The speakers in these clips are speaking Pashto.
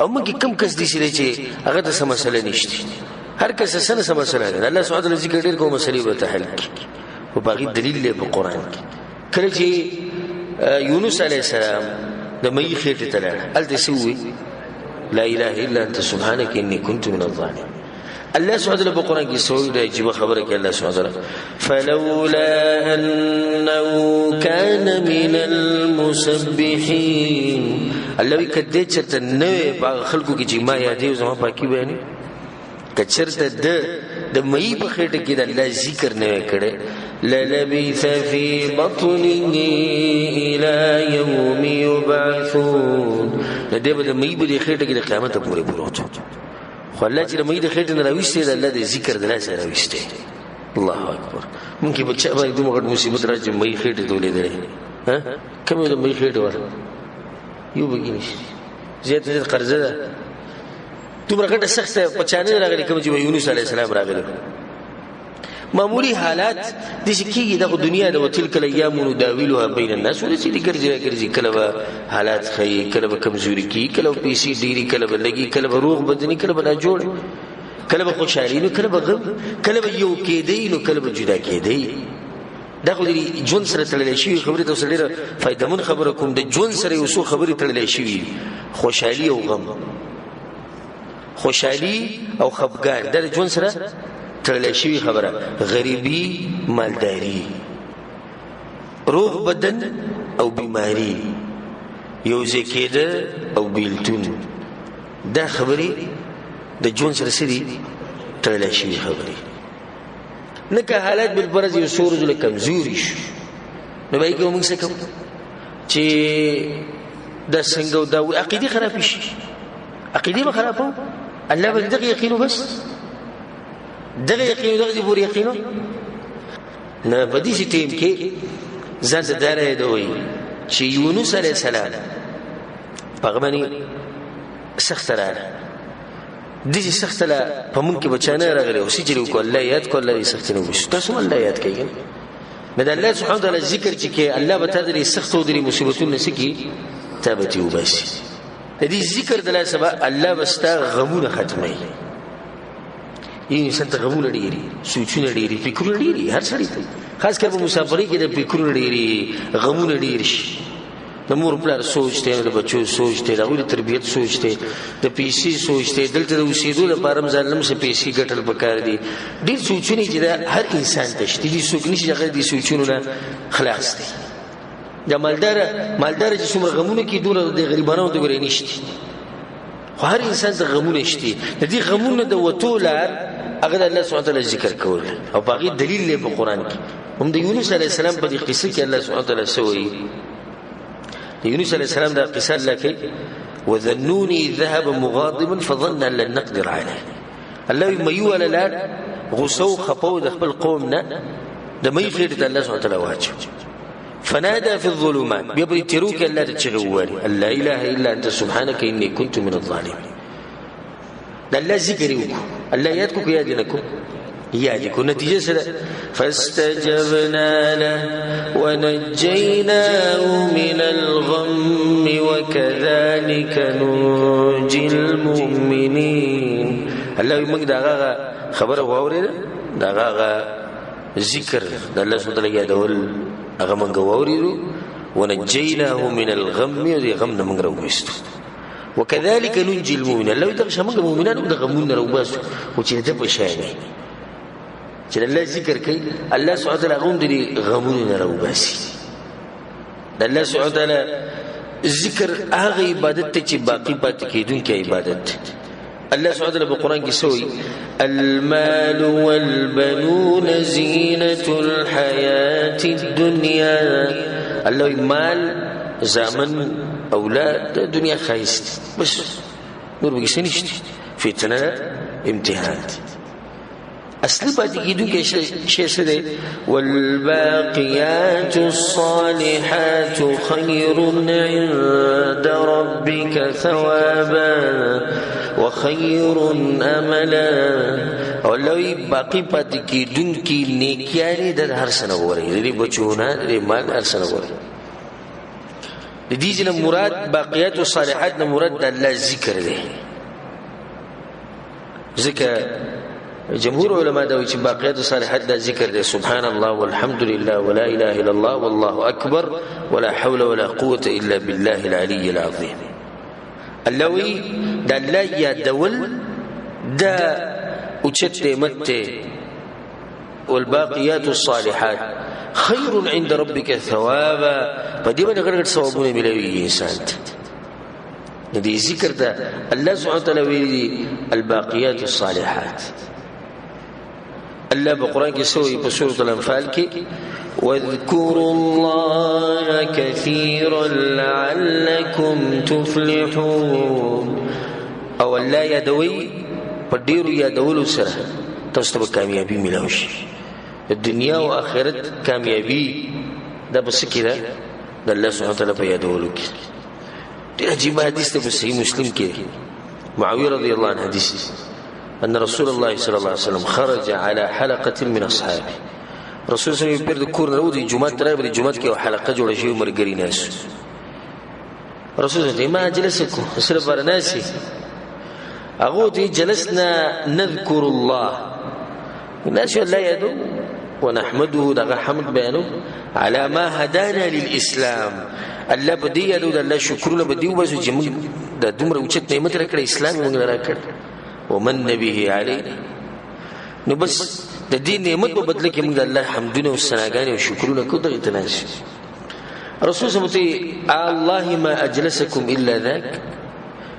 او موږ کم کس دي چې هغه د سم مسله نشته هر کس سم مسله ده الله سبحانه وتعالى ذکر ډیر کوم مسلې به تحل او باقي دلیل له قرآن کې کله چې یونس علیه السلام د مې خېټه تلل التسوي لا اله الا انت سبحانك اني كنت من الظالمين الله سبحانه وتعالى بقرآن کې سوې د عجیب خبره کې الله سبحانه وتعالى فلولا انه كان من المسبحين الله کدې چرته نوې باغ خلکو کې چې ما یادې زما پاکي بیانې کچرته د مې په خېټه کې د الله ذکر نه کړي للبث في بطنه الى يوم يبعثون دې به د مې په خېټه کې د قیامت پورې پروت خو الله چې د مې د خېټه نه راويسته د الله د ذکر د لاسه راويسته الله اکبر ممکن بچا باندې دومره مصیبت راځي مې خېټه دولې درې ها کومه د مې خېټه ور یو بګینش زیات قرضه ده دومره غټه سخت پچانه راغلي کوم چې یونس علی السلام راغلی معمولی حالات د شکیږي د دنیا د وتلک الايام نداولها بین الناس ولې دې ګرځي کله حالات خي کله کمزوري کی کله پیسې ډيري کله لګي کله روغ بدني کله بنا جوړ کله خوشالي نو کله غم کله یو کېدی نو کله جدا کېدی دا خو دې جون سره تړلې شي خبره ته سره فائدمن خبره کوم د جون سره یو څو خبرې تړلې شي خوشالي او غم خوشالي او خفګان د جون سره تړلې شي خبره غریبي مالداري روغ بدن او بیماری یو ځکېده او بیلتون دا خبرې د جون سره سړي تړلې شي خبرې نکه حالات بالفرض یو سورج له کمزوري شو نو به کې موږ څه کوو چې د څنګه دا عقيدي خراب شي عقيدي به خرابو الله به دغه یقینو بس دغه یقینو دغه پوری یقینو نه بدی چې ټیم کې ځان ته دره دوی چې یونس علی السلام پغمنی سخت راغله دې سخت لا په مونږ کې بچانه راغلی او چې کو الله یاد کو الله دې سخت نه وشي تاسو الله یاد کړئ مې الله سبحانه وتعالى ذکر چې کې الله به تدري سخت او دې مصیبتونه سکی تابتي وباسي دې ذکر د الله سبا الله بستا غمونه ختمي یې څنګه غمونه ډيري سوچونه ډيري فکرونه ډيري هر څړي خاص کر په مسافرۍ کې د فکرونه ډيري غمونه ډيري د مور پلار سوچته د بچو سوچته د غوړي تربيت سوچته د پیسې سوچته دلته د اوسېدو لپاره ظالم څخه پیسې ګټل پکار دي ډېر سوچونه چې هر انسان ته شته دي سوچ نشي هغه دي سوچونه خلاص دي د مالدار چې څومره غمونه کې دونه د غریبانو د ګرې نشته خو هر انسان د غمونه شته د دې غمونه د وټولار هغه د الله سبحانه وتعالى ذکر کول او باقي دلیل له قرآن کې هم د یونس علی السلام په دې قصه کې الله سبحانه وتعالى سوې یونس علیہ السلام دا قصه لکه وذنوني ذهب مغاضبا فظن ان لن نقدر عليه الله يميو على غسو خپو د خپل قوم نه د مې خېټه الله سبحانه وتعالى واچو فنادى في الظلمات بيبرتروك الله تشغواري لا اله الا انت سبحانك اني كنت من الظالمين الله ذکرېو الله یاد کو یادنکو یادکو نتیجه سره فاستجبنا له ونجيناه من الغم وكذلك ننجي المؤمنين الله موږ دا خبره واورید دا ذکر د الله سبحانه وتعالى یادول هغه موږ واوریدو ونجيناه من الغم غم موږ راوستو وكذلك ننجي المؤمنين لو دغه موږ مؤمنان د غمون راوباسو او چې د بشانه چې الله ذکر کوي الله سبحانه وتعالى غوم دي غمونه راوباسي الله سبحانه وتعالى ذکر هغه عبادت ته چې باقی پاتې کیدونکې عبادت الله سبحانه وتعالى بقرآن کې سوې المال والبنون زينة الحياة الدنيا الله مال زمن اولاد دنیا خايست بس نور بګی سنشت فتنه امتحان اصل پاتې کیدو کې شی څه دی والباقيات الصالحات خير عند ربك ثوابا وخير املا او لوی باقی پاتې کیدو کې نیکیاري د هر سنه وره دې بچونه دې مال هر سنه وره د دې نه مراد باقیات الصالحات نه مراد د الله ذکر دی. ذکر جمهور علما دا چې باقیات الصالحات دا ذکر دی، سبحان الله والحمد لله ولا اله الا الله والله اکبر ولا حول ولا قوه الا بالله العلي العظيم. الله وی دا الله یادول دا اوچت نعمت والباقيات الصالحات خير عند ربك ثوابا، پدې باندې غړغړ ثوابونه ملوي انسان ته. دې ذکر ته الله سبحانه وتعالى ویلي الباقيات الصالحات. الله بقرآن کې سوې په سورة الانفال کې واذكروا الله كثيرا لعلكم تفلحون، او الله یادوي په ډیرو یادولو سره تاسو ته کامیابی ملو شي، دنیا او آخرت کامیابی دا بس کې ده د الله سبحانه وتعالى په یادولو کې. ډیر عجیب حدیث ته صحیح مسلم کې معاویه رضی الله عنه حدیث ان رسول الله صلى الله عليه وسلم خرج على حلقه من اصحابه. رسول صلی الله علیه وسلم په کور نه ودی جمعه تر په جمعه کې حلقه جوړه شوی مرګري ناس. رسول الله ما جلسكم سره برناسي اغو دي جلسنا نذكر الله الناس لا يدو ونحمده دغه حمد بیانو على ما هدانا للاسلام. الله بدی یادو د الله شکرونه بدی وبس چې موږ د دومره اوچت نعمت راکړ اسلام موږ راکړ ومن نبيه علينا. نو بس د دې نعمت په بدله کې موږ د الله حمدونه او ثناګانې او شکرونه کوو. دغه تناسب رسول صلی الله علیه وسلم الله ما اجلسكم الا ذاك،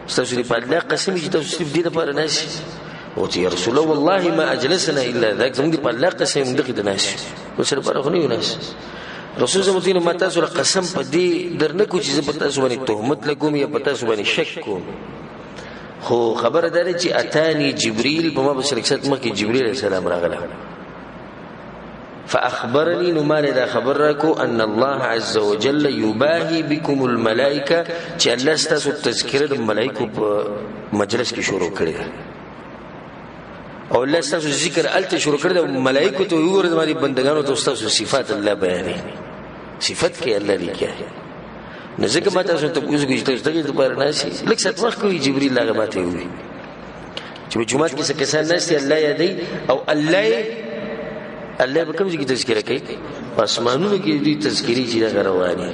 استاذ په الله قسم چې تاسو صرف دې لپاره ناشي او چې رسول الله والله ما اجلسنا الا ذاك، زموږ په الله قسم دغه ناشي وسره پر خو نه ناشي. رسول صلی الله علیه وسلم ما تاسو قسم په دې درنکو چې زه په تاسو باندې تهمت لګوم یا په تاسو باندې شک کوم، خو خبر داره چې اتانی جبريل په ما بشر اکثر مکه جبريل علیہ السلام راغله فاخبرني نو مال دا خبر راکو ان الله عز وجل يباهي بكم الملائکه، چې الله ستاسو تذکره د ملائکو په مجلس کې شروع کړی او الله ستاسو ذکر الته شروع کړی د ملائکو ته وګوره د مری بندگانو ته ستاسو صفات الله بیانې، صفات کې الله لیکي. نزدیک ما تاسو ته پوښتنه کوي چې دغه لپاره ناشي لکه څه وخت کوي جبريل هغه ماته وي چې په جمعه کې څه کسان ناشي الله یادي او الله به کوم ځای کې تذکرہ کوي، اسمانونو کې دې تذکری چې دا رواني